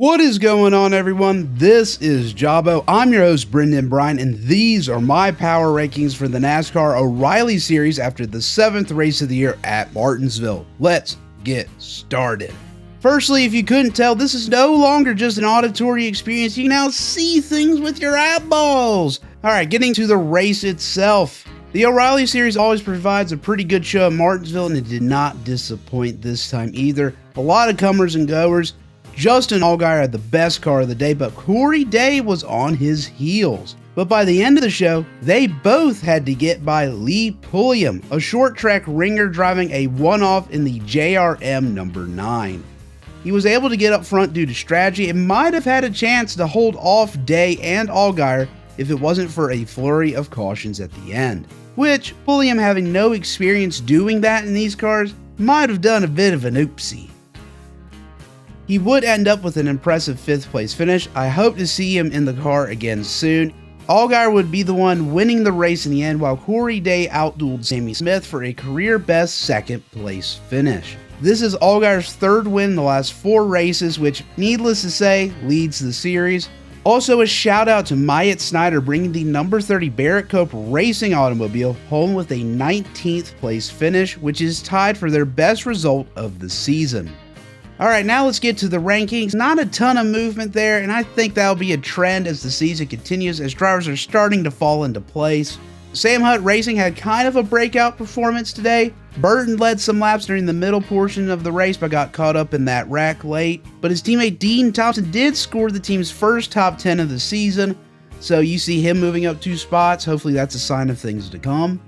What is going on, everyone? This is Jabo. I'm your host, Brendan Bryan, and these are my power rankings for the NASCAR O'Reilly Series after the 7th race of the year at Martinsville. Let's get started. Firstly, if you couldn't tell, this is no longer just an auditory experience. You can now see things with your eyeballs. Alright, getting to the race itself. The O'Reilly Series always provides a pretty good show at Martinsville, and it did not disappoint this time either. A lot of comers and goers. Justin Allgaier had the best car of the day, but Corey Day was on his heels. But by the end of the show, they both had to get by Lee Pulliam, a short track ringer driving a one-off in the JRM number 9. He was able to get up front due to strategy and might have had a chance to hold off Day and Allgaier if it wasn't for a flurry of cautions at the end. Which, Pulliam having no experience doing that in these cars, might have done a bit of an oopsie. He would end up with an impressive 5th place finish. I hope to see him in the car again soon. Allgaier would be the one winning the race in the end, while Corey Day outdueled Sammy Smith for a career best 2nd place finish. This is Allgaier's 3rd win in the last 4 races, which, needless to say, leads the series. Also, a shout out to Myatt Snyder bringing the number 30 Barrett Cope Racing automobile home with a 19th place finish, which is tied for their best result of the season. Alright, now let's get to the rankings. Not a ton of movement there, and I think that'll be a trend as the season continues as drivers are starting to fall into place. Sam Hunt Racing had kind of a breakout performance today. Burton led some laps during the middle portion of the race but got caught up in that wreck late. But his teammate Dean Thompson did score the team's first top 10 of the season, so you see him moving up 2 spots. Hopefully that's a sign of things to come.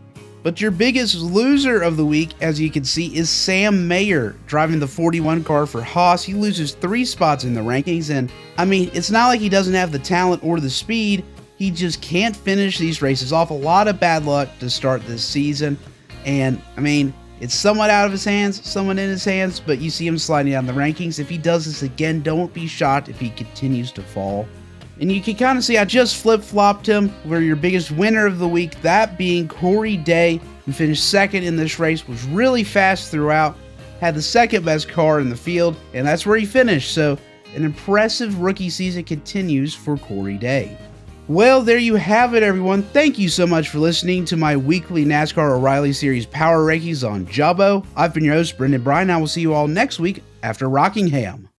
But your biggest loser of the week, as you can see, is Sam Mayer, driving the 41 car for Haas. He loses 3 spots in the rankings, and I mean, it's not like he doesn't have the talent or the speed, he just can't finish these races off. A lot of bad luck to start this season, and I mean, it's somewhat out of his hands, somewhat in his hands, but you see him sliding down the rankings. If he does this again, don't be shocked if he continues to fall. And you can kind of see I just flip-flopped him where your biggest winner of the week, that being Corey Day, who finished 2nd in this race, was really fast throughout, had the 2nd best car in the field, and that's where he finished. So an impressive rookie season continues for Corey Day. Well, there you have it, everyone. Thank you so much for listening to my weekly NASCAR O'Reilly Series Power Rankings on Jabo. I've been your host, Brendan Bryan. I will see you all next week after Rockingham.